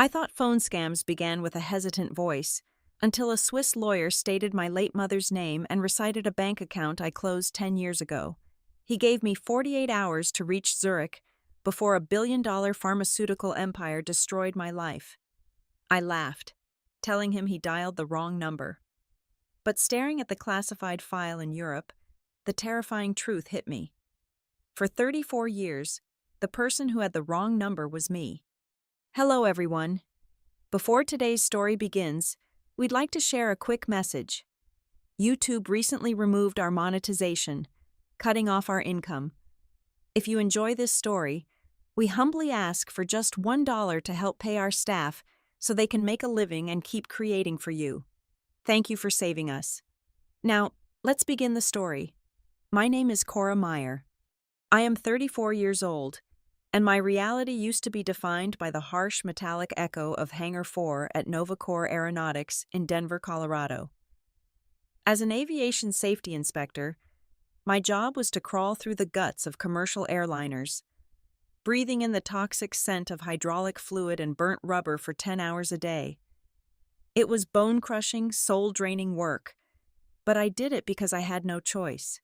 I thought phone scams began with a hesitant voice, until a Swiss lawyer stated my late mother's name and recited a bank account I closed 10 years ago. He gave me 48 hours to reach Zurich before a billion-dollar pharmaceutical empire destroyed my life. I laughed, telling him he dialed the wrong number. But staring at the classified file in Europe, the terrifying truth hit me. For 34 years, the person who had the wrong number was me. Hello, everyone. Before today's story begins, we'd like to share a quick message. YouTube recently removed our monetization, cutting off our income. If you enjoy this story, we humbly ask for just $1 to help pay our staff so they can make a living and keep creating for you. Thank you for saving us. Now, let's begin the story. My name is Cora Meyer. I am 34 years old, and my reality used to be defined by the harsh metallic echo of Hangar 4 at Novacor Aeronautics in Denver, Colorado. As an aviation safety inspector, my job was to crawl through the guts of commercial airliners, breathing in the toxic scent of hydraulic fluid and burnt rubber for 10 hours a day. It was bone-crushing, soul-draining work, but I did it because I had no choice.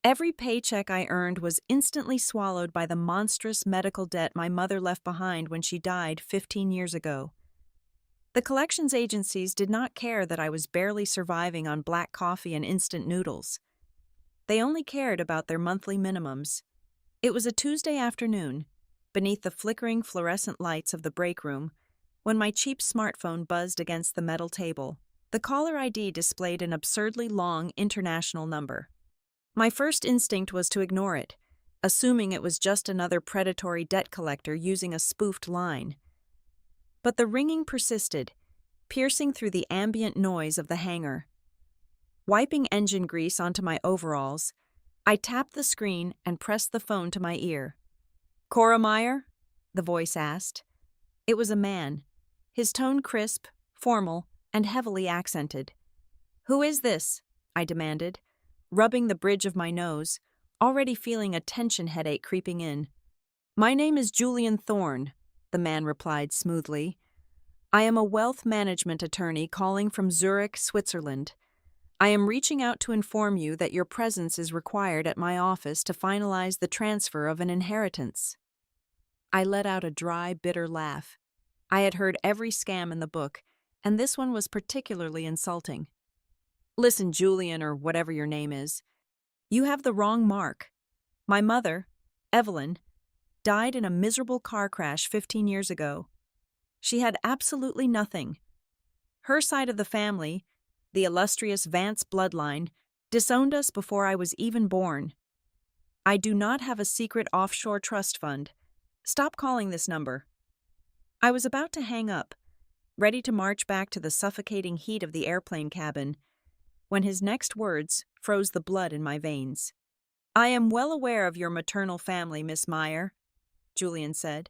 Every paycheck I earned was instantly swallowed by the monstrous medical debt my mother left behind when she died 15 years ago. The collections agencies did not care that I was barely surviving on black coffee and instant noodles. They only cared about their monthly minimums. It was a Tuesday afternoon, beneath the flickering fluorescent lights of the break room, when my cheap smartphone buzzed against the metal table. The caller ID displayed an absurdly long international number. My first instinct was to ignore it, assuming it was just another predatory debt collector using a spoofed line. But the ringing persisted, piercing through the ambient noise of the hangar. Wiping engine grease onto my overalls, I tapped the screen and pressed the phone to my ear. "Cora Meyer?" the voice asked. It was a man, his tone crisp, formal, and heavily accented. "Who is this?" I demanded, rubbing the bridge of my nose, already feeling a tension headache creeping in. "My name is Julian Thorne," the man replied smoothly. "I am a wealth management attorney calling from Zurich, Switzerland. I am reaching out to inform you that your presence is required at my office to finalize the transfer of an inheritance." I let out a dry, bitter laugh. I had heard every scam in the book, and this one was particularly insulting. "Listen, Julian, or whatever your name is. You have the wrong mark. My mother, Evelyn, died in a miserable car crash 15 years ago. She had absolutely nothing. Her side of the family, the illustrious Vance bloodline, disowned us before I was even born. I do not have a secret offshore trust fund. Stop calling this number." I was about to hang up, ready to march back to the suffocating heat of the airplane cabin, when his next words froze the blood in my veins. "I am well aware of your maternal family, Miss Meyer," Julian said,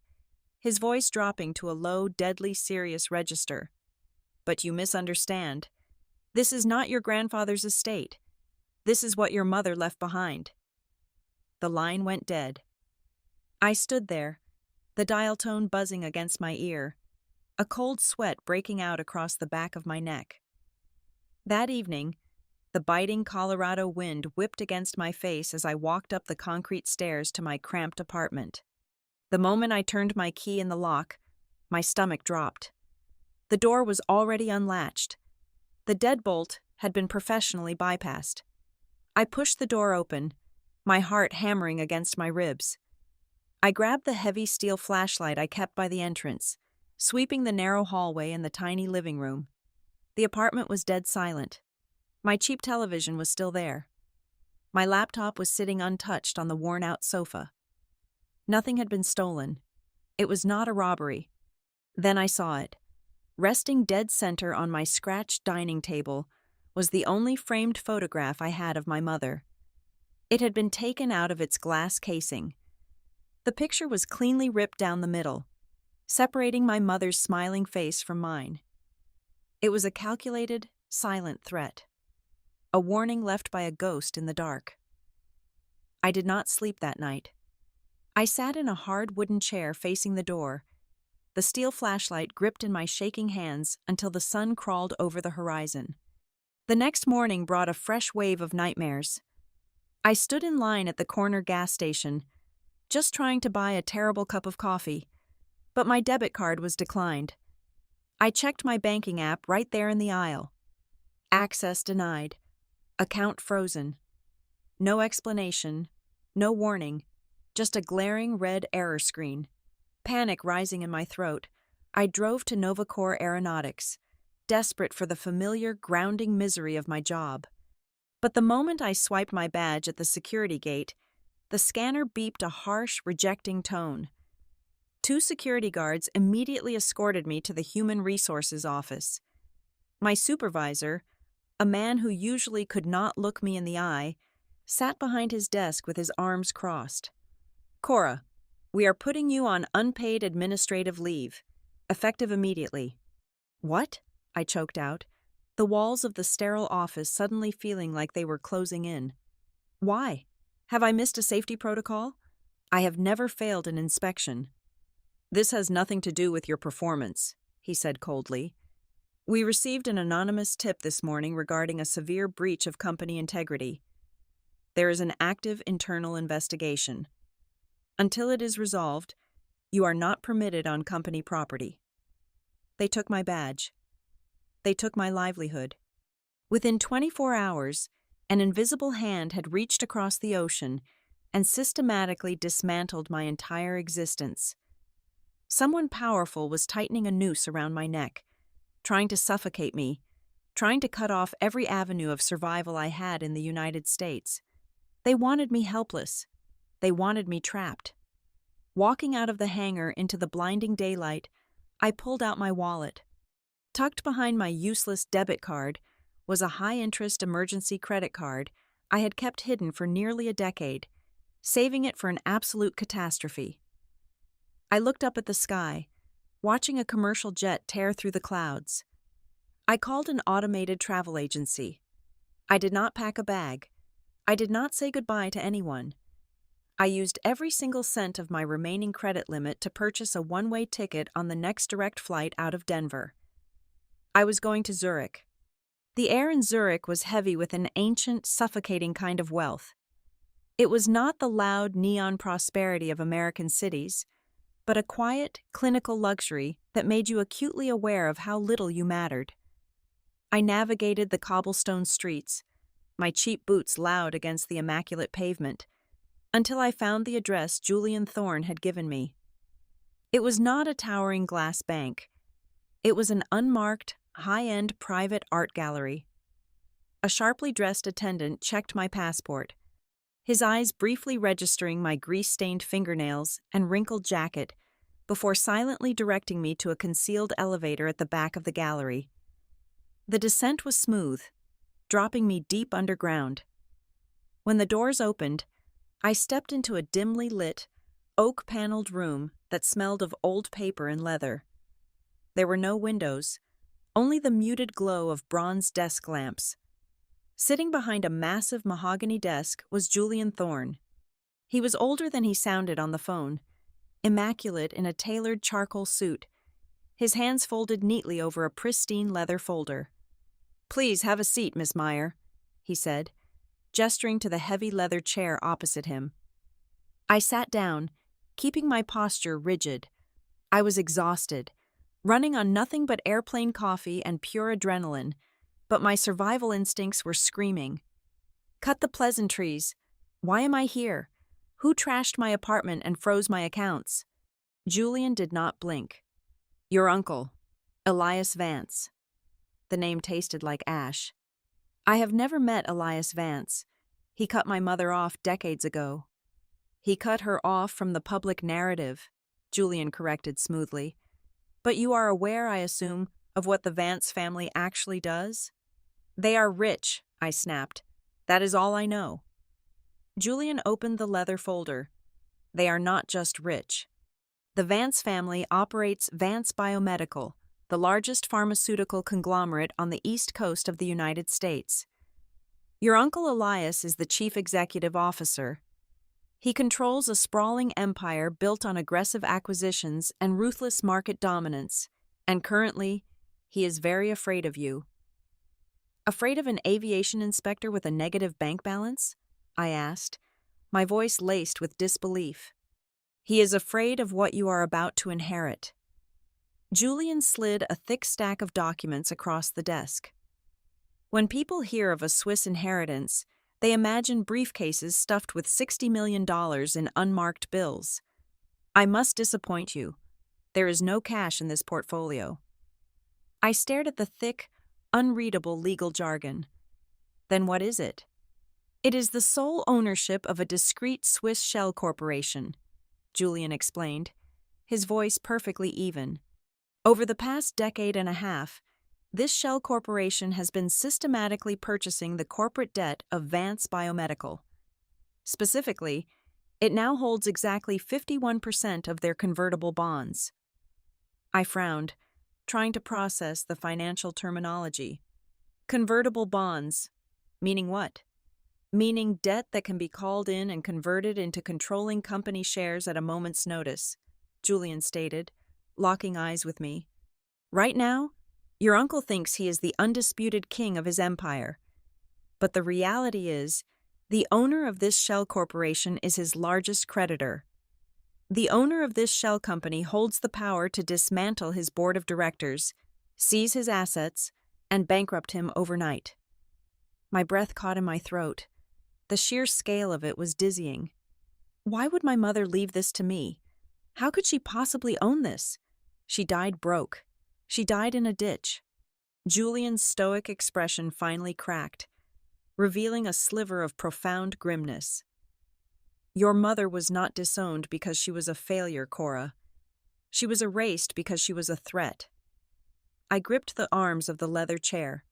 his voice dropping to a low, deadly serious register. "But you misunderstand. This is not your grandfather's estate. This is what your mother left behind." The line went dead. I stood there, the dial tone buzzing against my ear, a cold sweat breaking out across the back of my neck. That evening, the biting Colorado wind whipped against my face as I walked up the concrete stairs to my cramped apartment. The moment I turned my key in the lock, my stomach dropped. The door was already unlatched. The deadbolt had been professionally bypassed. I pushed the door open, my heart hammering against my ribs. I grabbed the heavy steel flashlight I kept by the entrance, sweeping the narrow hallway and the tiny living room. The apartment was dead silent. My cheap television was still there. My laptop was sitting untouched on the worn-out sofa. Nothing had been stolen. It was not a robbery. Then I saw it. Resting dead center on my scratched dining table was the only framed photograph I had of my mother. It had been taken out of its glass casing. The picture was cleanly ripped down the middle, separating my mother's smiling face from mine. It was a calculated, silent threat. A warning left by a ghost in the dark. I did not sleep that night. I sat in a hard wooden chair facing the door, the steel flashlight gripped in my shaking hands until the sun crawled over the horizon. The next morning brought a fresh wave of nightmares. I stood in line at the corner gas station, just trying to buy a terrible cup of coffee, but my debit card was declined. I checked my banking app right there in the aisle. Access denied. Account frozen. No explanation, no warning, just a glaring red error screen. Panic rising in my throat, I drove to Novacore Aeronautics, desperate for the familiar, grounding misery of my job. But the moment I swiped my badge at the security gate, the scanner beeped a harsh, rejecting tone. 2 security guards immediately escorted me to the Human Resources office. My supervisor, a man who usually could not look me in the eye, sat behind his desk with his arms crossed. "Cora, we are putting you on unpaid administrative leave, effective immediately." "What?" I choked out, the walls of the sterile office suddenly feeling like they were closing in. "Why? Have I missed a safety protocol? I have never failed an inspection." "This has nothing to do with your performance," he said coldly. "We received an anonymous tip this morning regarding a severe breach of company integrity. There is an active internal investigation. Until it is resolved, you are not permitted on company property." They took my badge. They took my livelihood. Within 24 hours, an invisible hand had reached across the ocean and systematically dismantled my entire existence. Someone powerful was tightening a noose around my neck, trying to suffocate me, trying to cut off every avenue of survival I had in the United States. They wanted me helpless. They wanted me trapped. Walking out of the hangar into the blinding daylight, I pulled out my wallet. Tucked behind my useless debit card was a high-interest emergency credit card I had kept hidden for nearly a decade, saving it for an absolute catastrophe. I looked up at the sky, watching a commercial jet tear through the clouds. I called an automated travel agency. I did not pack a bag. I did not say goodbye to anyone. I used every single cent of my remaining credit limit to purchase a one-way ticket on the next direct flight out of Denver. I was going to Zurich. The air in Zurich was heavy with an ancient, suffocating kind of wealth. It was not the loud, neon prosperity of American cities, but a quiet, clinical luxury that made you acutely aware of how little you mattered. I navigated the cobblestone streets, my cheap boots loud against the immaculate pavement, until I found the address Julian Thorne had given me. It was not a towering glass bank. It was an unmarked, high-end private art gallery. A sharply dressed attendant checked my passport, his eyes briefly registering my grease-stained fingernails and wrinkled jacket before silently directing me to a concealed elevator at the back of the gallery. The descent was smooth, dropping me deep underground. When the doors opened, I stepped into a dimly lit, oak-paneled room that smelled of old paper and leather. There were no windows, only the muted glow of bronze desk lamps. Sitting behind a massive mahogany desk was Julian Thorne. He was older than he sounded on the phone, immaculate in a tailored charcoal suit, his hands folded neatly over a pristine leather folder. "Please have a seat, Miss Meyer," he said, gesturing to the heavy leather chair opposite him. I sat down, keeping my posture rigid. I was exhausted, running on nothing but airplane coffee and pure adrenaline, but my survival instincts were screaming. "Cut the pleasantries. Why am I here? Who trashed my apartment and froze my accounts?" Julian did not blink. "Your uncle, Elias Vance." The name tasted like ash. I have never met Elias Vance. He cut my mother off decades ago. "He cut her off from the public narrative," Julian corrected smoothly. "But you are aware, I assume, of what the Vance family actually does?" "They are rich," I snapped. "That is all I know." Julian opened the leather folder. "They are not just rich. The Vance family operates Vance Biomedical, the largest pharmaceutical conglomerate on the east coast of the United States. Your uncle Elias is the chief executive officer. He controls a sprawling empire built on aggressive acquisitions and ruthless market dominance, and currently, he is very afraid of you. Afraid of an aviation inspector with a negative bank balance? I asked, my voice laced with disbelief. He is afraid of what you are about to inherit. Julian slid a thick stack of documents across the desk. When people hear of a Swiss inheritance, they imagine briefcases stuffed with $60 million in unmarked bills. I must disappoint you. There is no cash in this portfolio. I stared at the thick, unreadable legal jargon. Then what is it? It is the sole ownership of a discreet Swiss shell corporation, Julian explained, his voice perfectly even. Over the past decade and a half, this shell corporation has been systematically purchasing the corporate debt of Vance Biomedical. Specifically, it now holds exactly 51% of their convertible bonds. I frowned, trying to process the financial terminology. Convertible bonds, meaning what? Meaning debt that can be called in and converted into controlling company shares at a moment's notice, Julian stated, locking eyes with me. Right now, your uncle thinks he is the undisputed king of his empire. But the reality is, the owner of this shell corporation is his largest creditor. The owner of this shell company holds the power to dismantle his board of directors, seize his assets, and bankrupt him overnight. My breath caught in my throat. The sheer scale of it was dizzying. Why would my mother leave this to me? How could she possibly own this? She died broke. She died in a ditch. Julian's stoic expression finally cracked, revealing a sliver of profound grimness. Your mother was not disowned because she was a failure, Cora. She was erased because she was a threat. I gripped the arms of the leather chair.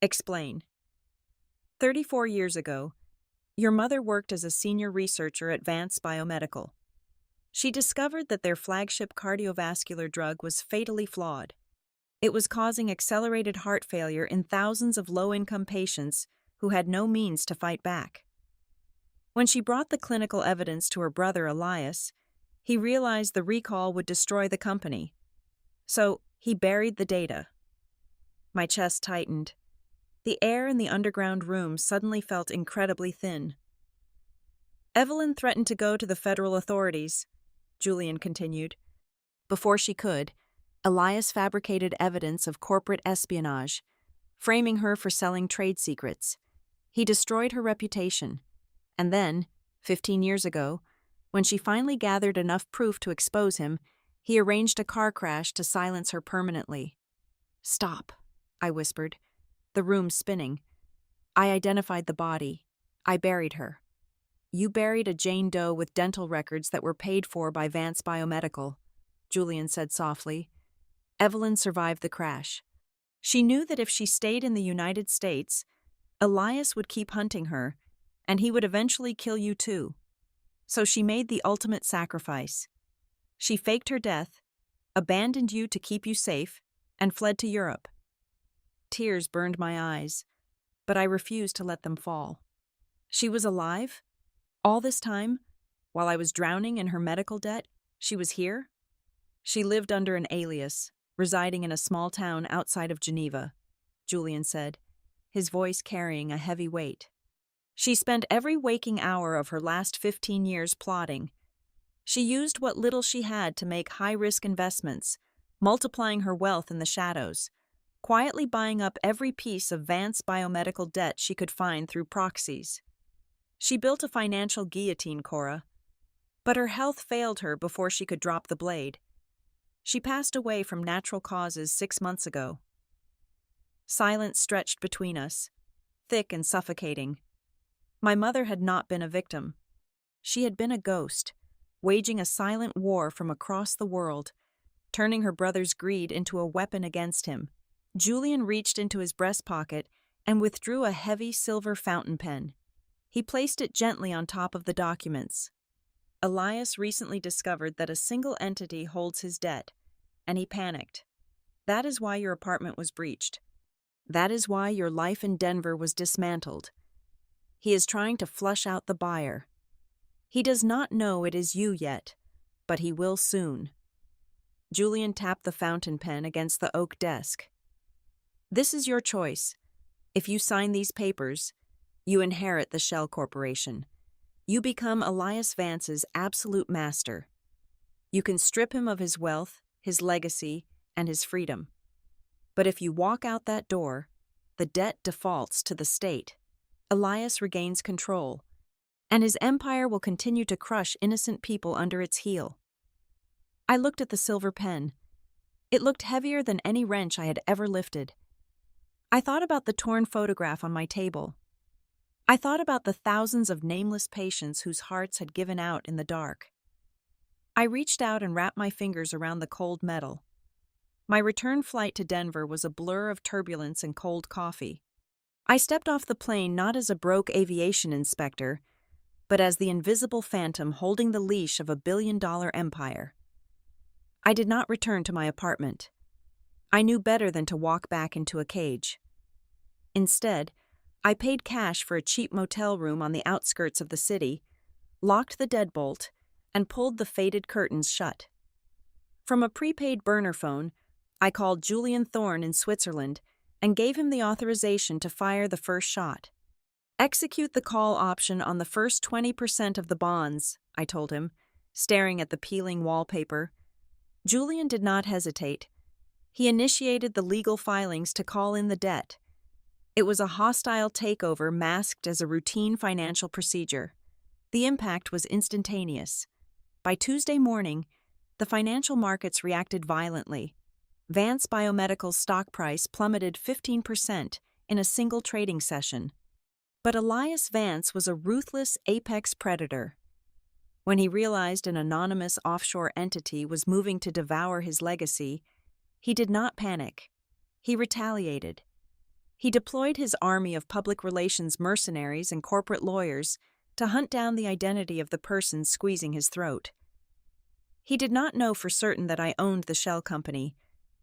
Explain. 34 years ago, your mother worked as a senior researcher at Vance Biomedical. She discovered that their flagship cardiovascular drug was fatally flawed. It was causing accelerated heart failure in thousands of low-income patients who had no means to fight back. When she brought the clinical evidence to her brother Elias, he realized the recall would destroy the company. So, he buried the data. My chest tightened. The air in the underground room suddenly felt incredibly thin. Evelyn threatened to go to the federal authorities, Julian continued. Before she could, Elias fabricated evidence of corporate espionage, framing her for selling trade secrets. He destroyed her reputation. And then, 15 years ago, when she finally gathered enough proof to expose him, he arranged a car crash to silence her permanently. Stop, I whispered, the room spinning. I identified the body. I buried her. You buried a Jane Doe with dental records that were paid for by Vance Biomedical, Julian said softly. Evelyn survived the crash. She knew that if she stayed in the United States, Elias would keep hunting her, and he would eventually kill you too. So she made the ultimate sacrifice. She faked her death, abandoned you to keep you safe, and fled to Europe. Tears burned my eyes, but I refused to let them fall. She was alive? All this time, while I was drowning in her medical debt, she was here? She lived under an alias, residing in a small town outside of Geneva, Julian said, his voice carrying a heavy weight. She spent every waking hour of her last 15 years plotting. She used what little she had to make high-risk investments, multiplying her wealth in the shadows, quietly buying up every piece of Vance Biomedical debt she could find through proxies. She built a financial guillotine, Cora, but her health failed her before she could drop the blade. She passed away from natural causes 6 months ago. Silence stretched between us, thick and suffocating. My mother had not been a victim. She had been a ghost, waging a silent war from across the world, turning her brother's greed into a weapon against him. Julian reached into his breast pocket and withdrew a heavy silver fountain pen. He placed it gently on top of the documents. Elias recently discovered that a single entity holds his debt, and he panicked. That is why your apartment was breached. That is why your life in Denver was dismantled. He is trying to flush out the buyer. He does not know it is you yet, but he will soon. Julian tapped the fountain pen against the oak desk. This is your choice. If you sign these papers, you inherit the Shell Corporation. You become Elias Vance's absolute master. You can strip him of his wealth, his legacy, and his freedom. But if you walk out that door, the debt defaults to the state. Elias regains control, and his empire will continue to crush innocent people under its heel. I looked at the silver pen. It looked heavier than any wrench I had ever lifted. I thought about the torn photograph on my table. I thought about the thousands of nameless patients whose hearts had given out in the dark. I reached out and wrapped my fingers around the cold metal. My return flight to Denver was a blur of turbulence and cold coffee. I stepped off the plane not as a broke aviation inspector, but as the invisible phantom holding the leash of a billion-dollar empire. I did not return to my apartment. I knew better than to walk back into a cage. Instead, I paid cash for a cheap motel room on the outskirts of the city, locked the deadbolt, and pulled the faded curtains shut. From a prepaid burner phone, I called Julian Thorne in Switzerland and gave him the authorization to fire the first shot. Execute the call option on the first 20% of the bonds, I told him, staring at the peeling wallpaper. Julian did not hesitate. He initiated the legal filings to call in the debt. It was a hostile takeover masked as a routine financial procedure. The impact was instantaneous. By Tuesday morning, the financial markets reacted violently. Vance Biomedical's stock price plummeted 15% in a single trading session. But Elias Vance was a ruthless apex predator. When he realized an anonymous offshore entity was moving to devour his legacy, he did not panic. He retaliated. He deployed his army of public relations mercenaries and corporate lawyers to hunt down the identity of the person squeezing his throat. He did not know for certain that I owned the Shell Company,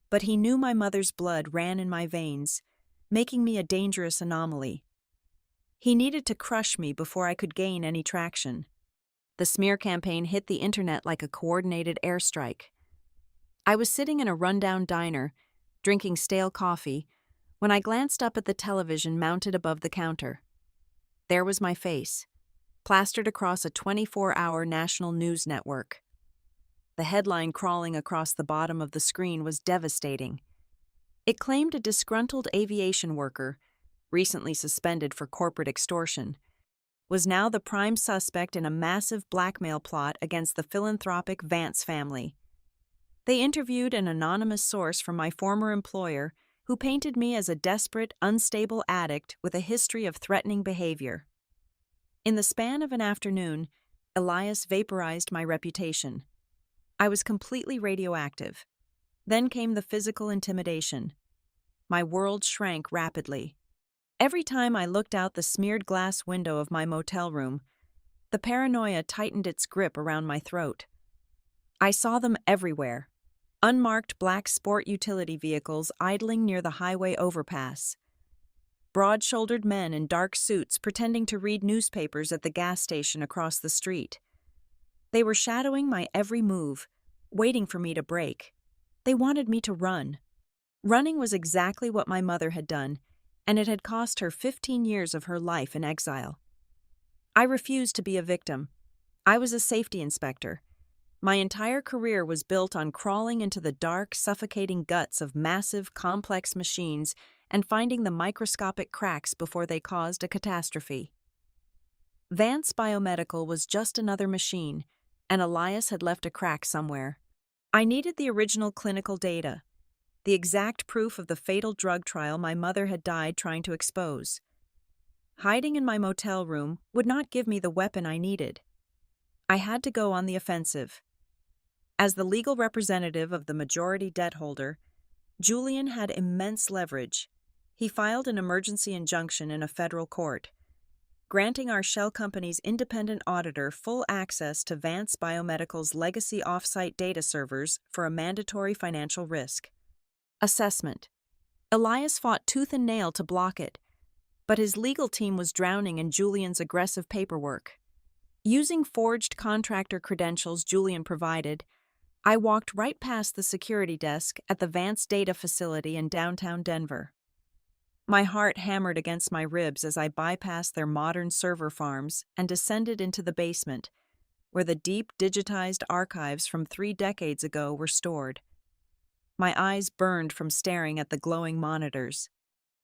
but he knew my mother's blood ran in my veins, making me a dangerous anomaly. He needed to crush me before I could gain any traction. The smear campaign hit the internet like a coordinated airstrike. I was sitting in a rundown diner, drinking stale coffee, when I glanced up at the television mounted above the counter. There was my face, plastered across a 24-hour national news network. The headline crawling across the bottom of the screen was devastating. It claimed a disgruntled aviation worker, recently suspended for corporate extortion, was now the prime suspect in a massive blackmail plot against the philanthropic Vance family. They interviewed an anonymous source from my former employer who painted me as a desperate, unstable addict with a history of threatening behavior. In the span of an afternoon, Elias vaporized my reputation. I was completely radioactive. Then came the physical intimidation. My world shrank rapidly. Every time I looked out the smeared glass window of my motel room, the paranoia tightened its grip around my throat. I saw them everywhere. Unmarked black sport utility vehicles idling near the highway overpass. Broad-shouldered men in dark suits pretending to read newspapers at the gas station across the street. They were shadowing my every move, waiting for me to break. They wanted me to run. Running was exactly what my mother had done, and it had cost her 15 years of her life in exile. I refused to be a victim. I was a safety inspector. My entire career was built on crawling into the dark, suffocating guts of massive, complex machines and finding the microscopic cracks before they caused a catastrophe. Vance Biomedical was just another machine, and Elias had left a crack somewhere. I needed the original clinical data, the exact proof of the fatal drug trial my mother had died trying to expose. Hiding in my motel room would not give me the weapon I needed. I had to go on the offensive. As the legal representative of the majority debt holder, Julian had immense leverage. He filed an emergency injunction in a federal court, granting our Shell Company's independent auditor full access to Vance Biomedical's legacy offsite data servers for a mandatory financial risk assessment. Elias fought tooth and nail to block it, but his legal team was drowning in Julian's aggressive paperwork. Using forged contractor credentials Julian provided, I walked right past the security desk at the Vance Data Facility in downtown Denver. My heart hammered against my ribs as I bypassed their modern server farms and descended into the basement, where the deep digitized archives from 3 decades ago were stored. My eyes burned from staring at the glowing monitors.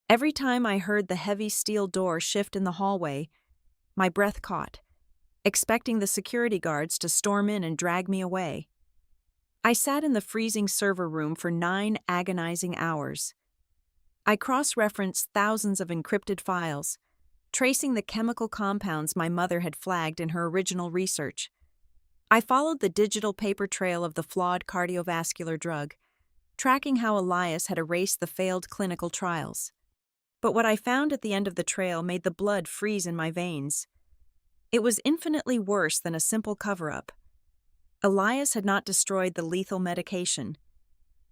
Every time I heard the heavy steel door shift in the hallway, my breath caught, expecting the security guards to storm in and drag me away. I sat in the freezing server room for 9 agonizing hours. I cross-referenced thousands of encrypted files, tracing the chemical compounds my mother had flagged in her original research. I followed the digital paper trail of the flawed cardiovascular drug, tracking how Elias had erased the failed clinical trials. But what I found at the end of the trail made the blood freeze in my veins. It was infinitely worse than a simple cover-up. Elias had not destroyed the lethal medication.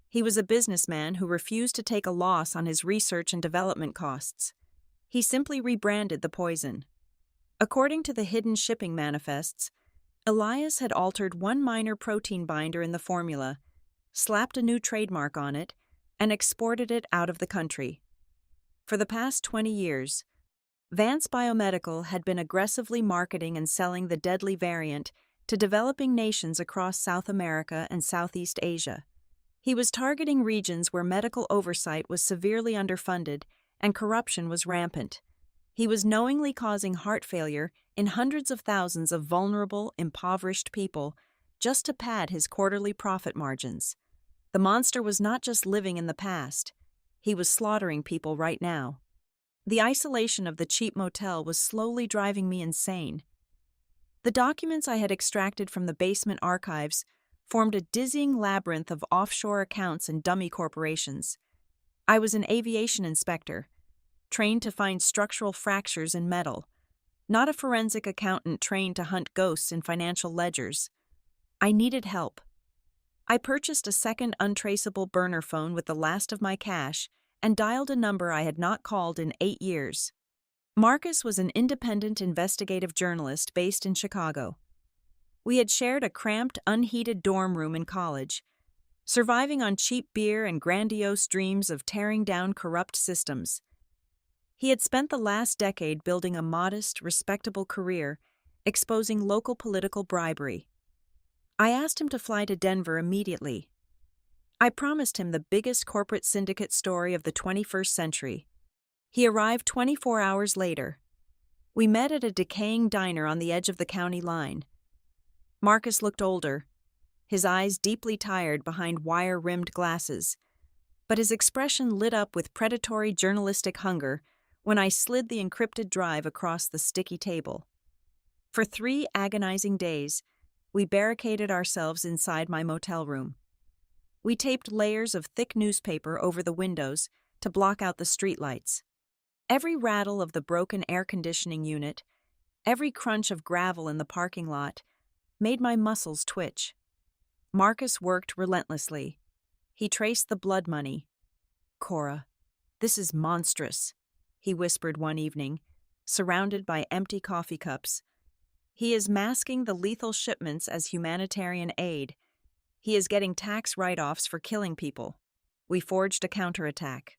He was a businessman who refused to take a loss on his research and development costs. He simply rebranded the poison. According to the hidden shipping manifests, Elias had altered one minor protein binder in the formula, slapped a new trademark on it, and exported it out of the country. For the past 20 years, Vance Biomedical had been aggressively marketing and selling the deadly variant to developing nations across South America and Southeast Asia. He was targeting regions where medical oversight was severely underfunded and corruption was rampant. He was knowingly causing heart failure in hundreds of thousands of vulnerable, impoverished people just to pad his quarterly profit margins. The monster was not just living in the past. He was slaughtering people right now. The isolation of the cheap motel was slowly driving me insane. The documents I had extracted from the basement archives formed a dizzying labyrinth of offshore accounts and dummy corporations. I was an aviation inspector, trained to find structural fractures in metal, not a forensic accountant trained to hunt ghosts in financial ledgers. I needed help. I purchased a second untraceable burner phone with the last of my cash and dialed a number I had not called in 8 years. Marcus was an independent investigative journalist based in Chicago. We had shared a cramped, unheated dorm room in college, surviving on cheap beer and grandiose dreams of tearing down corrupt systems. He had spent the last decade building a modest, respectable career, exposing local political bribery. I asked him to fly to Denver immediately. I promised him the biggest corporate syndicate story of the 21st century. He arrived 24 hours later. We met at a decaying diner on the edge of the county line. Marcus looked older, his eyes deeply tired behind wire-rimmed glasses, but his expression lit up with predatory journalistic hunger when I slid the encrypted drive across the sticky table. For 3 agonizing days, we barricaded ourselves inside my motel room. We taped layers of thick newspaper over the windows to block out the streetlights. Every rattle of the broken air conditioning unit, every crunch of gravel in the parking lot, made my muscles twitch. Marcus worked relentlessly. He traced the blood money. "Cora, this is monstrous," he whispered one evening, surrounded by empty coffee cups. "He is masking the lethal shipments as humanitarian aid. He is getting tax write-offs for killing people." We forged a counterattack.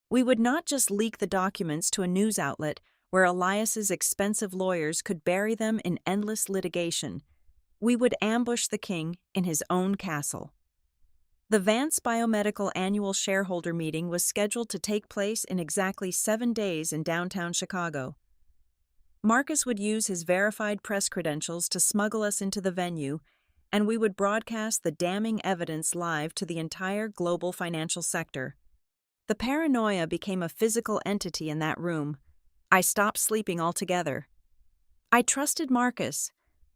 We would not just leak the documents to a news outlet where Elias's expensive lawyers could bury them in endless litigation. We would ambush the king in his own castle. The Vance Biomedical annual shareholder meeting was scheduled to take place in exactly 7 days in downtown Chicago. Marcus would use his verified press credentials to smuggle us into the venue, and we would broadcast the damning evidence live to the entire global financial sector. The paranoia became a physical entity in that room. I stopped sleeping altogether. I trusted Marcus,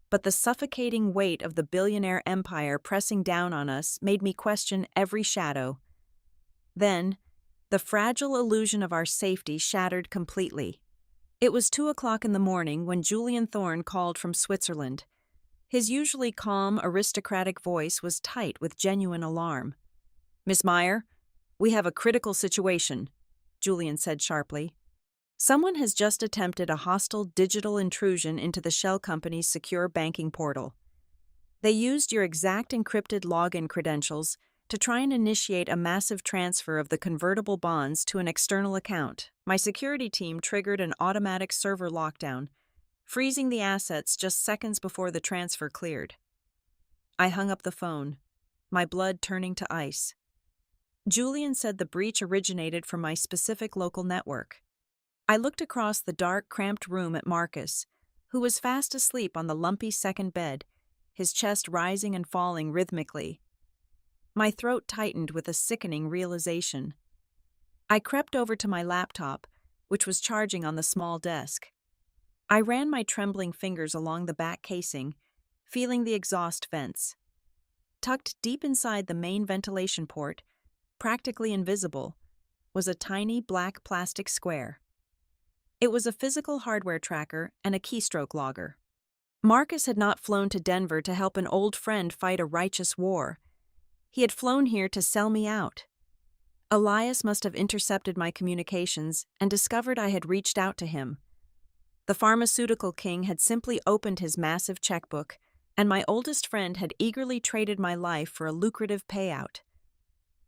but the suffocating weight of the billionaire empire pressing down on us made me question every shadow. Then, the fragile illusion of our safety shattered completely. It was 2 o'clock in the morning when Julian Thorne called from Switzerland. His usually calm, aristocratic voice was tight with genuine alarm. "Miss Meyer, we have a critical situation," Julian said sharply. Someone has just attempted a hostile digital intrusion into the shell company's secure banking portal. They used your exact encrypted login credentials to try and initiate a massive transfer of the convertible bonds to an external account. My security team triggered an automatic server lockdown, freezing the assets just seconds before the transfer cleared. I hung up the phone, my blood turning to ice. Julian said the breach originated from my specific local network. I looked across the dark, cramped room at Marcus, who was fast asleep on the lumpy second bed, his chest rising and falling rhythmically. My throat tightened with a sickening realization. I crept over to my laptop, which was charging on the small desk. I ran my trembling fingers along the back casing, feeling the exhaust vents. Tucked deep inside the main ventilation port, practically invisible, was a tiny black plastic square. It was a physical hardware tracker and a keystroke logger. Marcus had not flown to Denver to help an old friend fight a righteous war. He had flown here to sell me out. Elias must have intercepted my communications and discovered I had reached out to him. The pharmaceutical king had simply opened his massive checkbook, and my oldest friend had eagerly traded my life for a lucrative payout.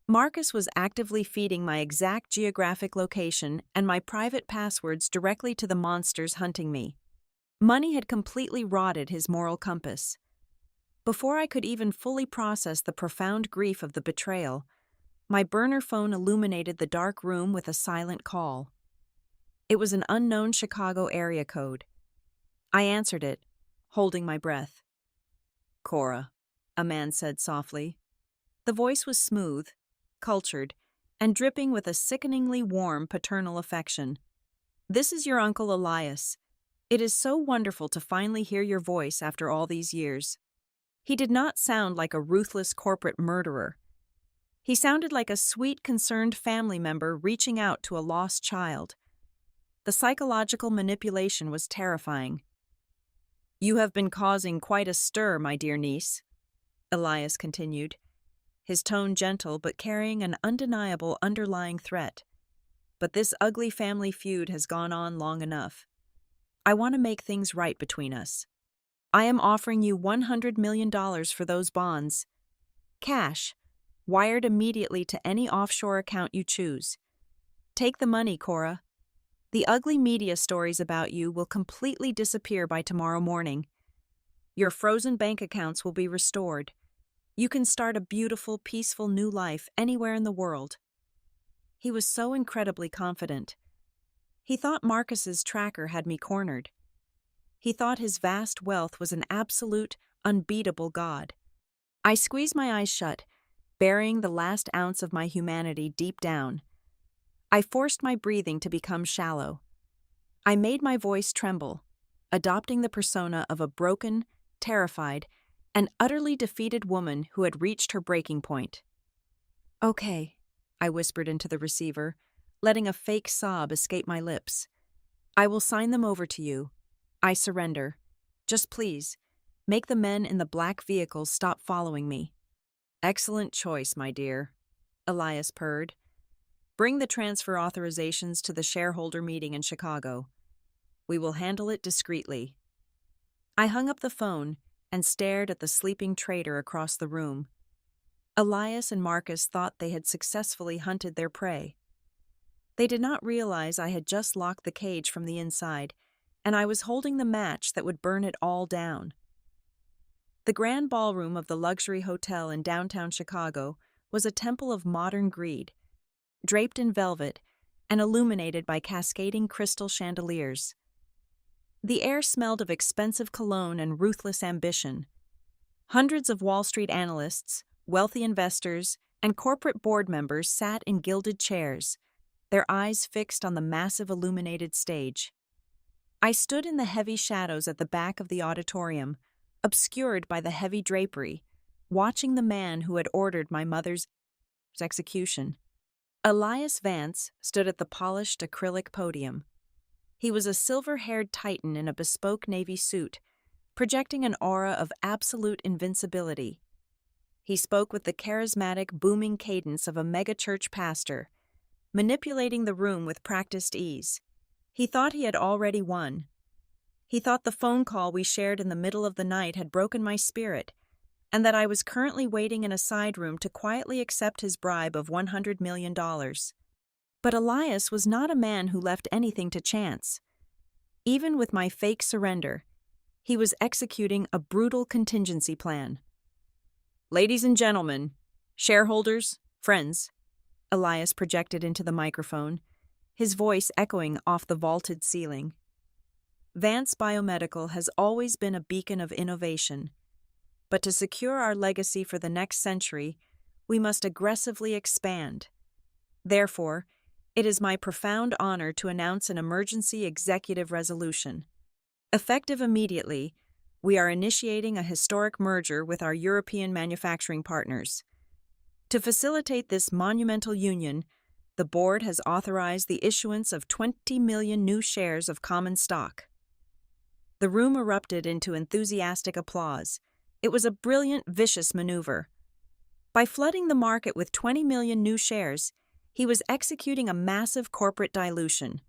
Marcus was actively feeding my exact geographic location and my private passwords directly to the monsters hunting me. Money had completely rotted his moral compass. Before I could even fully process the profound grief of the betrayal, my burner phone illuminated the dark room with a silent call. It was an unknown Chicago area code. I answered it, holding my breath. "Cora," a man said softly. The voice was smooth, cultured, and dripping with a sickeningly warm paternal affection. "This is your Uncle Elias. It is so wonderful to finally hear your voice after all these years." He did not sound like a ruthless corporate murderer. He sounded like a sweet, concerned family member reaching out to a lost child. The psychological manipulation was terrifying. "You have been causing quite a stir, my dear niece," Elias continued, his tone gentle but carrying an undeniable underlying threat. "But this ugly family feud has gone on long enough. I want to make things right between us. I am offering you $100 million for those bonds. Cash, wired immediately to any offshore account you choose. Take the money, Cora. The ugly media stories about you will completely disappear by tomorrow morning. Your frozen bank accounts will be restored. You can start a beautiful, peaceful new life anywhere in the world." He was so incredibly confident. He thought Marcus's tracker had me cornered. He thought his vast wealth was an absolute, unbeatable god. I squeezed my eyes shut, burying the last ounce of my humanity deep down. I forced my breathing to become shallow. I made my voice tremble, adopting the persona of a broken, terrified, and utterly defeated woman who had reached her breaking point. "Okay," I whispered into the receiver, letting a fake sob escape my lips. "I will sign them over to you. I surrender. Just please, make the men in the black vehicles stop following me." "Excellent choice, my dear," Elias purred. "Bring the transfer authorizations to the shareholder meeting in Chicago. We will handle it discreetly." I hung up the phone and stared at the sleeping traitor across the room. Elias and Marcus thought they had successfully hunted their prey. They did not realize I had just locked the cage from the inside, and I was holding the match that would burn it all down. The grand ballroom of the luxury hotel in downtown Chicago was a temple of modern greed, draped in velvet and illuminated by cascading crystal chandeliers. The air smelled of expensive cologne and ruthless ambition. Hundreds of Wall Street analysts, wealthy investors, and corporate board members sat in gilded chairs, their eyes fixed on the massive illuminated stage. I stood in the heavy shadows at the back of the auditorium, obscured by the heavy drapery, watching the man who had ordered my mother's execution. Elias Vance stood at the polished acrylic podium. He was a silver-haired titan in a bespoke navy suit, projecting an aura of absolute invincibility. He spoke with the charismatic, booming cadence of a megachurch pastor, manipulating the room with practiced ease. He thought he had already won. He thought the phone call we shared in the middle of the night had broken my spirit, and that I was currently waiting in a side room to quietly accept his bribe of $100 million. But Elias was not a man who left anything to chance. Even with my fake surrender, he was executing a brutal contingency plan. "Ladies and gentlemen, shareholders, friends," Elias projected into the microphone, his voice echoing off the vaulted ceiling. "Vance Biomedical has always been a beacon of innovation, but to secure our legacy for the next century, we must aggressively expand. Therefore, it is my profound honor to announce an emergency executive resolution. Effective immediately, we are initiating a historic merger with our European manufacturing partners. To facilitate this monumental union, the board has authorized the issuance of 20 million new shares of common stock." The room erupted into enthusiastic applause. It was a brilliant, vicious maneuver. By flooding the market with 20 million new shares, he was executing a massive corporate dilution.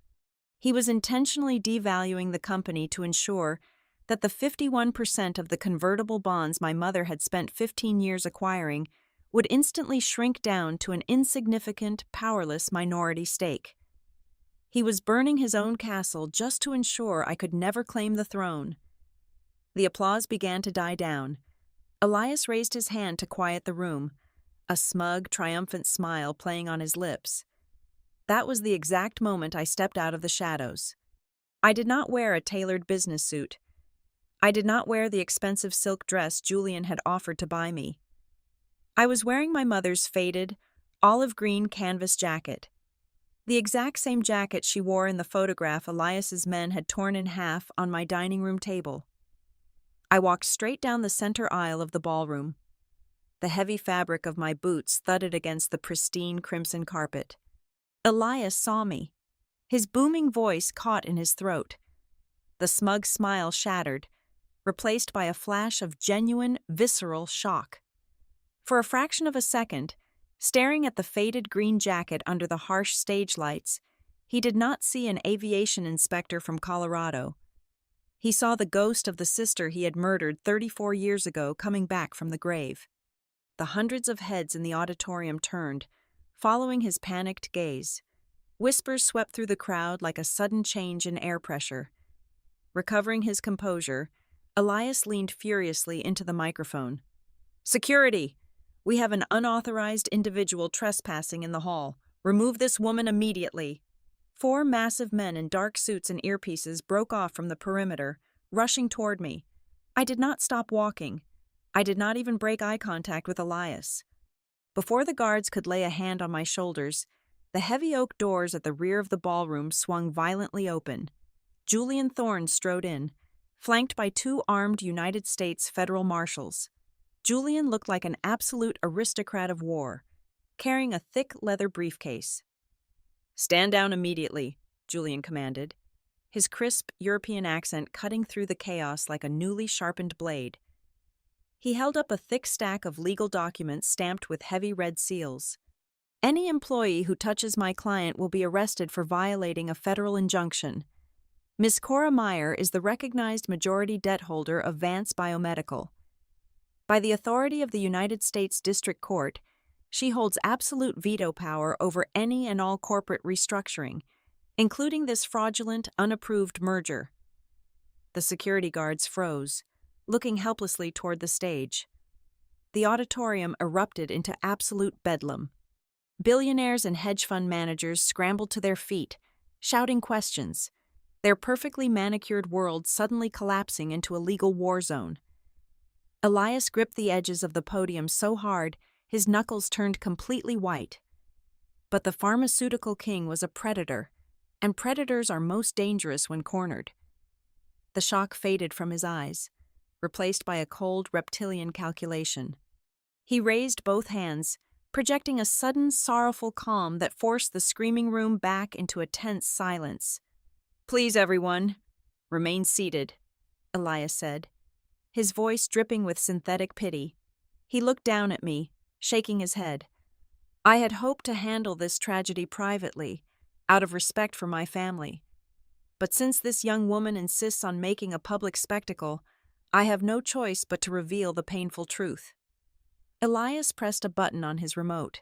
He was intentionally devaluing the company to ensure that the 51% of the convertible bonds my mother had spent 15 years acquiring would instantly shrink down to an insignificant, powerless minority stake. He was burning his own castle just to ensure I could never claim the throne. The applause began to die down. Elias raised his hand to quiet the room, a smug, triumphant smile playing on his lips. That was the exact moment I stepped out of the shadows. I did not wear a tailored business suit. I did not wear the expensive silk dress Julian had offered to buy me. I was wearing my mother's faded, olive green canvas jacket, the exact same jacket she wore in the photograph Elias's men had torn in half on my dining room table. I walked straight down the center aisle of the ballroom. The heavy fabric of my boots thudded against the pristine crimson carpet. Elias saw me. His booming voice caught in his throat. The smug smile shattered, replaced by a flash of genuine, visceral shock. For a fraction of a second, staring at the faded green jacket under the harsh stage lights, he did not see an aviation inspector from Colorado. He saw the ghost of the sister he had murdered 34 years ago coming back from the grave. The hundreds of heads in the auditorium turned, following his panicked gaze. Whispers swept through the crowd like a sudden change in air pressure. Recovering his composure, Elias leaned furiously into the microphone. "Security! We have an unauthorized individual trespassing in the hall. Remove this woman immediately." 4 massive men in dark suits and earpieces broke off from the perimeter, rushing toward me. I did not stop walking. I did not even break eye contact with Elias. Before the guards could lay a hand on my shoulders, the heavy oak doors at the rear of the ballroom swung violently open. Julian Thorne strode in, flanked by 2 armed United States federal marshals. Julian looked like an absolute aristocrat of war, carrying a thick leather briefcase. "Stand down immediately," Julian commanded, his crisp European accent cutting through the chaos like a newly sharpened blade. He held up a thick stack of legal documents stamped with heavy red seals. "Any employee who touches my client will be arrested for violating a federal injunction. Ms. Cora Meyer is the recognized majority debt holder of Vance Biomedical. By the authority of the United States District Court, she holds absolute veto power over any and all corporate restructuring, including this fraudulent, unapproved merger." The security guards froze, looking helplessly toward the stage. The auditorium erupted into absolute bedlam. Billionaires and hedge fund managers scrambled to their feet, shouting questions, their perfectly manicured world suddenly collapsing into a legal war zone. Elias gripped the edges of the podium so hard his knuckles turned completely white. But the pharmaceutical king was a predator, and predators are most dangerous when cornered. The shock faded from his eyes, replaced by a cold reptilian calculation. He raised both hands, projecting a sudden sorrowful calm that forced the screaming room back into a tense silence. "Please, everyone, remain seated," Elias said, his voice dripping with synthetic pity. He looked down at me, shaking his head. I had hoped to handle this tragedy privately, out of respect for my family. but since this young woman insists on making a public spectacle, I have no choice but to reveal the painful truth." Elias pressed a button on his remote.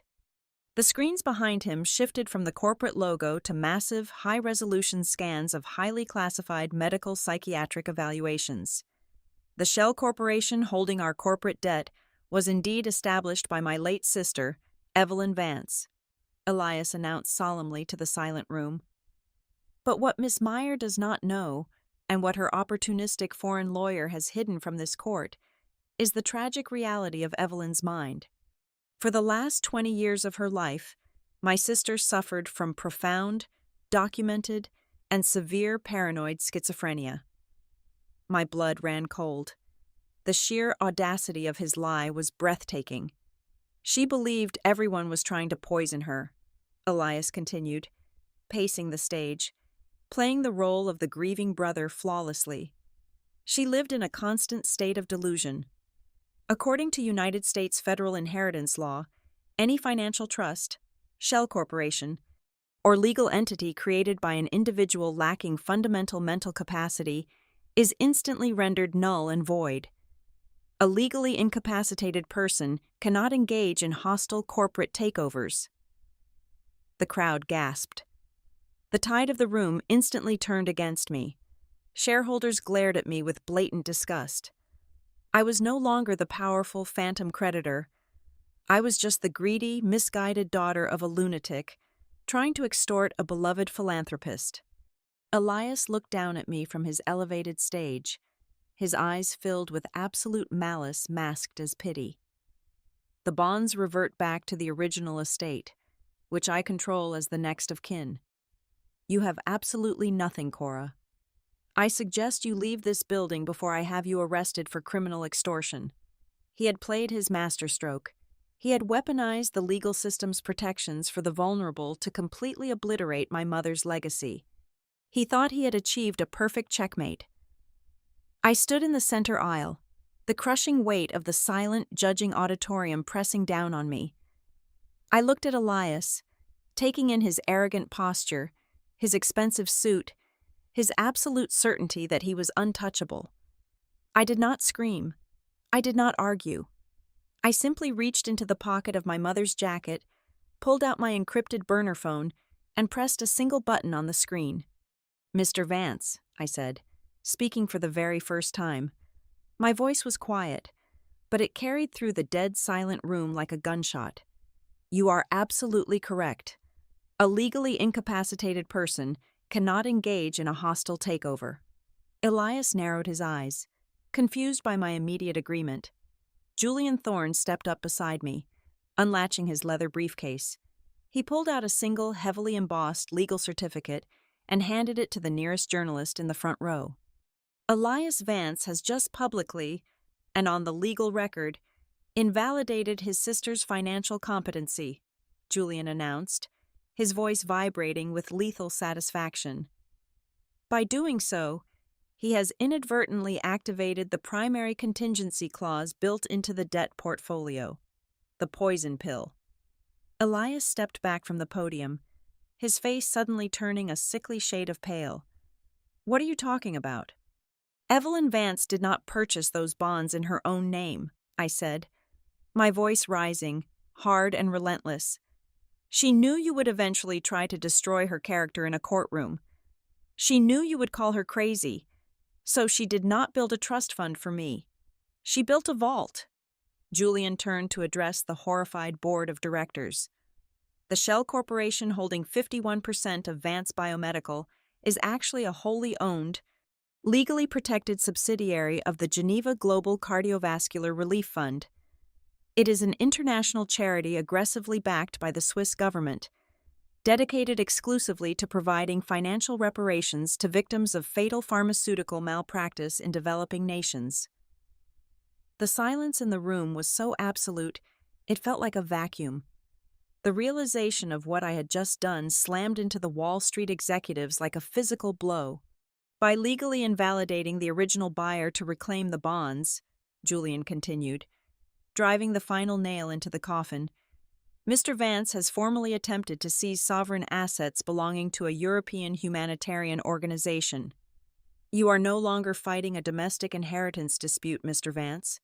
The screens behind him shifted from the corporate logo to massive, high-resolution scans of highly classified medical psychiatric evaluations. The shell corporation holding our corporate debt was indeed established by my late sister, Evelyn Vance, Elias announced solemnly to the silent room. But what Miss Meyer does not know, and what her opportunistic foreign lawyer has hidden from this court, is the tragic reality of Evelyn's mind. For the last 20 years of her life, my sister suffered from profound, documented, and severe paranoid schizophrenia. My blood ran cold. The sheer audacity of his lie was breathtaking. She believed everyone was trying to poison her, Elias continued, pacing the stage, playing the role of the grieving brother flawlessly. She lived in a constant state of delusion. According to United States federal inheritance law, any financial trust, shell corporation, or legal entity created by an individual lacking fundamental mental capacity is instantly rendered null and void. A legally incapacitated person cannot engage in hostile corporate takeovers. The crowd gasped. The tide of the room instantly turned against me. Shareholders glared at me with blatant disgust. I was no longer the powerful phantom creditor. I was just the greedy, misguided daughter of a lunatic, trying to extort a beloved philanthropist. Elias looked down at me from his elevated stage, his eyes filled with absolute malice masked as pity. The bonds revert back to the original estate, which I control as the next of kin. You have absolutely nothing, Cora. I suggest you leave this building before I have you arrested for criminal extortion. He had played his masterstroke. He had weaponized the legal system's protections for the vulnerable to completely obliterate my mother's legacy. He thought he had achieved a perfect checkmate. I stood in the center aisle, the crushing weight of the silent, judging auditorium pressing down on me. I looked at Elias, taking in his arrogant posture, his expensive suit, his absolute certainty that he was untouchable. I did not scream. I did not argue. I simply reached into the pocket of my mother's jacket, pulled out my encrypted burner phone, and pressed a single button on the screen. "Mr. Vance," I said, speaking for the very first time. My voice was quiet, but it carried through the dead silent room like a gunshot. "You are absolutely correct. A legally incapacitated person cannot engage in a hostile takeover." Elias narrowed his eyes, confused by my immediate agreement. Julian Thorne stepped up beside me, unlatching his leather briefcase. He pulled out a single, heavily embossed legal certificate and handed it to the nearest journalist in the front row. "Elias Vance has just publicly, and on the legal record, invalidated his sister's financial competency," Julian announced, his voice vibrating with lethal satisfaction. "By doing so, he has inadvertently activated the primary contingency clause built into the debt portfolio, the poison pill." Elias stepped back from the podium, his face suddenly turning a sickly shade of pale. "What are you talking about?" "Evelyn Vance did not purchase those bonds in her own name," I said, my voice rising, hard and relentless. "She knew you would eventually try to destroy her character in a courtroom. She knew you would call her crazy, so she did not build a trust fund for me. She built a vault." Julian turned to address the horrified board of directors. "The Shell Corporation holding 51% of Vance Biomedical is actually a wholly owned, legally protected subsidiary of the Geneva Global Cardiovascular Relief Fund. It is an international charity aggressively backed by the Swiss government, dedicated exclusively to providing financial reparations to victims of fatal pharmaceutical malpractice in developing nations." The silence in the room was so absolute, it felt like a vacuum. The realization of what I had just done slammed into the Wall Street executives like a physical blow. "By legally invalidating the original buyer to reclaim the bonds," Julian continued, driving the final nail into the coffin, Mr. Vance has formally attempted to seize sovereign assets belonging to a European humanitarian organization. You are no longer fighting a domestic inheritance dispute, Mr. Vance.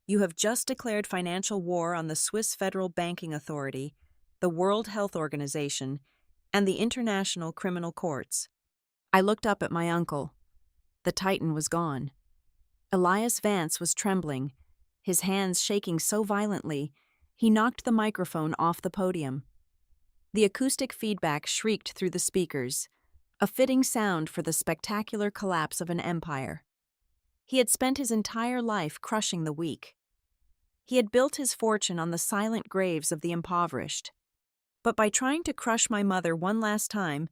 You have just declared financial war on the Swiss Federal Banking Authority, the World Health Organization, and the International Criminal Courts. I looked up at my uncle. The Titan was gone. Elias Vance was trembling, his hands shaking so violently, he knocked the microphone off the podium. The acoustic feedback shrieked through the speakers, a fitting sound for the spectacular collapse of an empire. He had spent his entire life crushing the weak. He had built his fortune on the silent graves of the impoverished. But by trying to crush my mother one last time,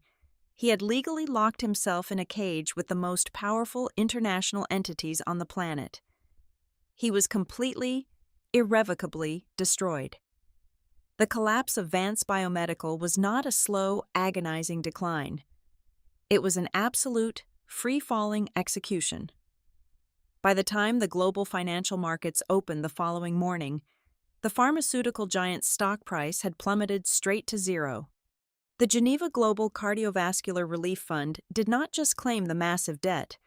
he had legally locked himself in a cage with the most powerful international entities on the planet. He was completely, irrevocably destroyed. The collapse of Vance Biomedical was not a slow, agonizing decline. It was an absolute, free-falling execution. By the time the global financial markets opened the following morning, the pharmaceutical giant's stock price had plummeted straight to zero. The Geneva Global Cardiovascular Relief Fund did not just claim the massive debt.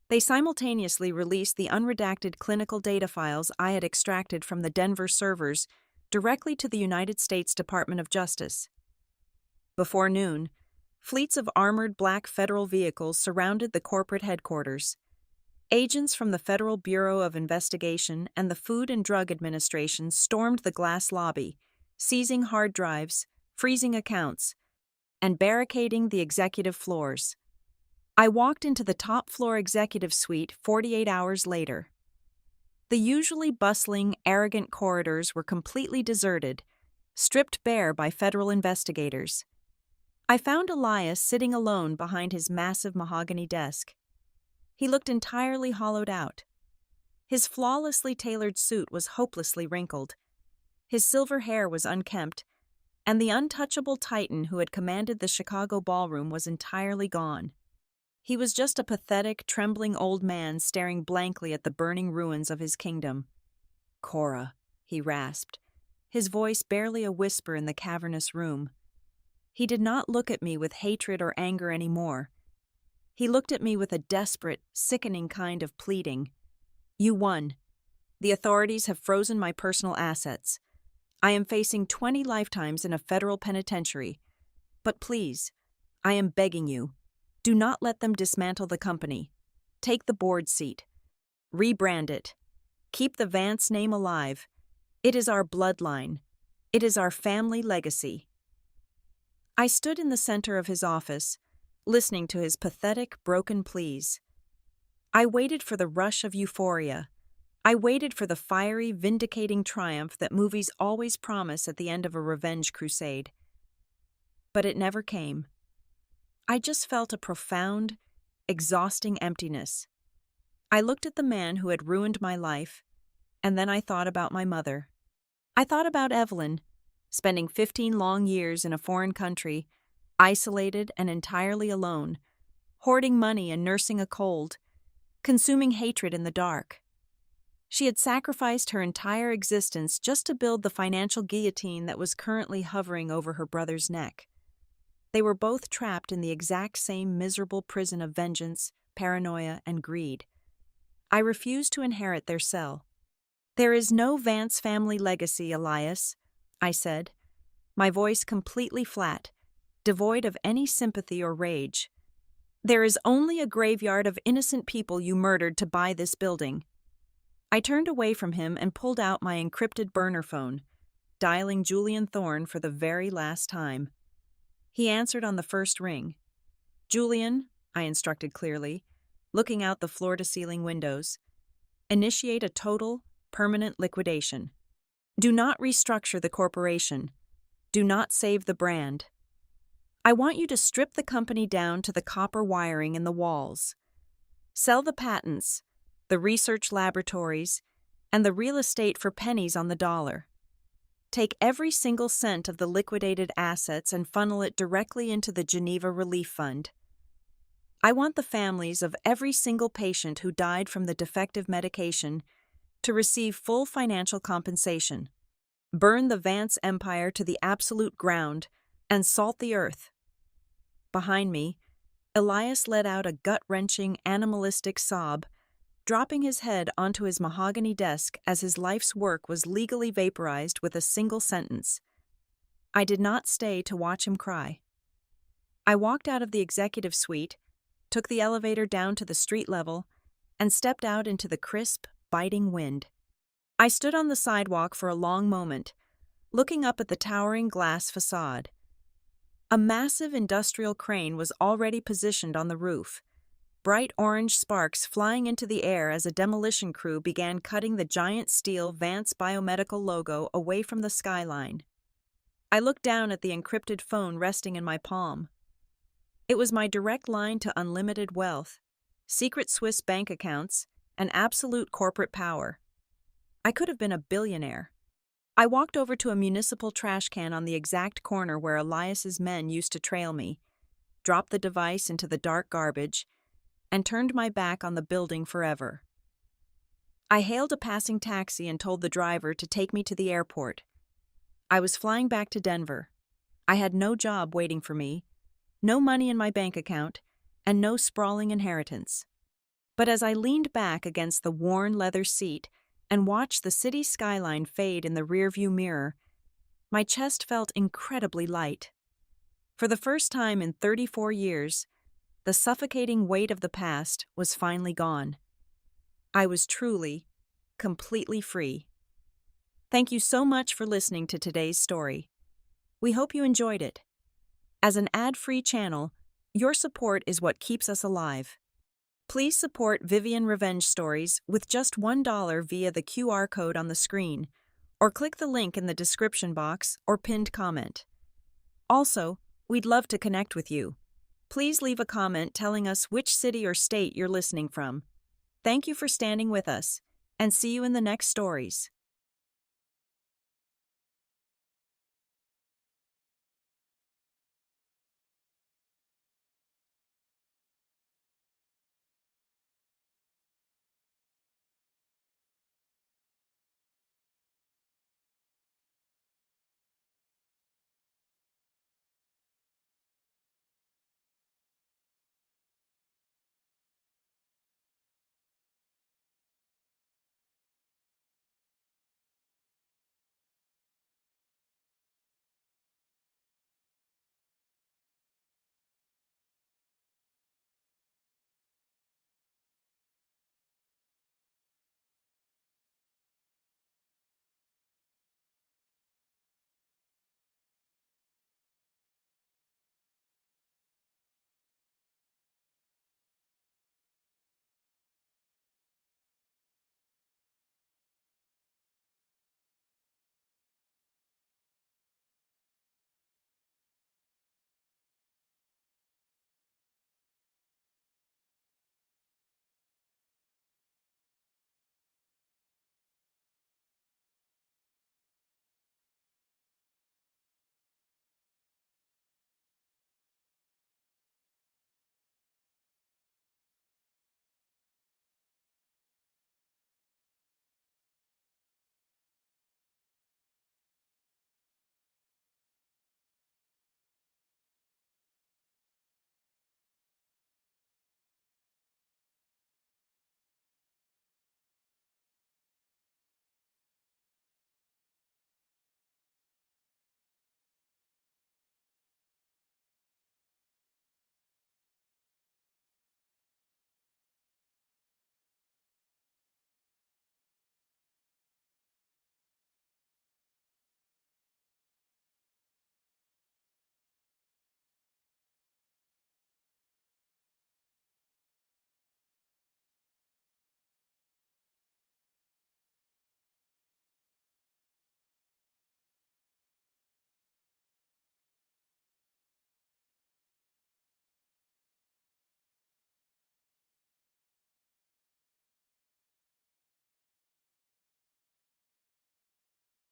They simultaneously released the unredacted clinical data files I had extracted from the Denver servers directly to the United States Department of Justice. Before noon, fleets of armored black federal vehicles surrounded the corporate headquarters. Agents from the Federal Bureau of Investigation and the Food and Drug Administration stormed the glass lobby, seizing hard drives, freezing accounts, and barricading the executive floors. I walked into the top-floor executive suite 48 hours later. The usually bustling, arrogant corridors were completely deserted, stripped bare by federal investigators. I found Elias sitting alone behind his massive mahogany desk. He looked entirely hollowed out. His flawlessly tailored suit was hopelessly wrinkled. His silver hair was unkempt, and the untouchable Titan who had commanded the Chicago ballroom was entirely gone. He was just a pathetic, trembling old man staring blankly at the burning ruins of his kingdom. "Cora," he rasped, his voice barely a whisper in the cavernous room. He did not look at me with hatred or anger anymore. He looked at me with a desperate, sickening kind of pleading. "You won. The authorities have frozen my personal assets. I am facing 20 lifetimes in a federal penitentiary. But please, I am begging you, do not let them dismantle the company. Take the board seat. Rebrand it. Keep the Vance name alive. It is our bloodline. It is our family legacy." I stood in the center of his office, listening to his pathetic, broken pleas. I waited for the rush of euphoria. I waited for the fiery, vindicating triumph that movies always promise at the end of a revenge crusade. But it never came. I just felt a profound, exhausting emptiness. I looked at the man who had ruined my life, and then I thought about my mother. I thought about Evelyn, spending 15 long years in a foreign country, isolated and entirely alone, hoarding money and nursing a cold, consuming hatred in the dark. She had sacrificed her entire existence just to build the financial guillotine that was currently hovering over her brother's neck. They were both trapped in the exact same miserable prison of vengeance, paranoia, and greed. I refused to inherit their cell. "There is no Vance family legacy, Elias," I said, my voice completely flat, devoid of any sympathy or rage. "There is only a graveyard of innocent people you murdered to buy this building." I turned away from him and pulled out my encrypted burner phone, dialing Julian Thorne for the very last time. He answered on the first ring. "Julian," I instructed clearly, looking out the floor-to-ceiling windows, "initiate a total, permanent liquidation. Do not restructure the corporation. Do not save the brand. I want you to strip the company down to the copper wiring in the walls. Sell the patents, the research laboratories, and the real estate for pennies on the dollar. Take every single cent of the liquidated assets and funnel it directly into the Geneva Relief Fund. I want the families of every single patient who died from the defective medication to receive full financial compensation. burn the Vance Empire to the absolute ground, and salt the earth. Behind me, Elias let out a gut-wrenching, animalistic sob, dropping his head onto his mahogany desk as his life's work was legally vaporized with a single sentence. I did not stay to watch him cry. I walked out of the executive suite, took the elevator down to the street level, and stepped out into the crisp, biting wind. I stood on the sidewalk for a long moment, looking up at the towering glass facade. A massive industrial crane was already positioned on the roof, bright orange sparks flying into the air as a demolition crew began cutting the giant steel Vance Biomedical logo away from the skyline. I looked down at the encrypted phone resting in my palm. It was my direct line to unlimited wealth, secret Swiss bank accounts, and absolute corporate power. I could have been a billionaire. I walked over to a municipal trash can on the exact corner where Elias's men used to trail me, dropped the device into the dark garbage, and turned my back on the building forever. I hailed a passing taxi and told the driver to take me to the airport. I was flying back to Denver. I had no job waiting for me, no money in my bank account, and no sprawling inheritance. But as I leaned back against the worn leather seat and watched the city skyline fade in the rearview mirror, my chest felt incredibly light. For the first time in 34 years, the suffocating weight of the past was finally gone. I was truly, completely free. Thank you so much for listening to today's story. We hope you enjoyed it. As an ad-free channel, your support is what keeps us alive. Please support Vivian Revenge Stories with just $1 via the QR code on the screen, or click the link in the description box or pinned comment. Also, we'd love to connect with you. Please leave a comment telling us which city or state you're listening from. Thank you for standing with us, and see you in the next stories.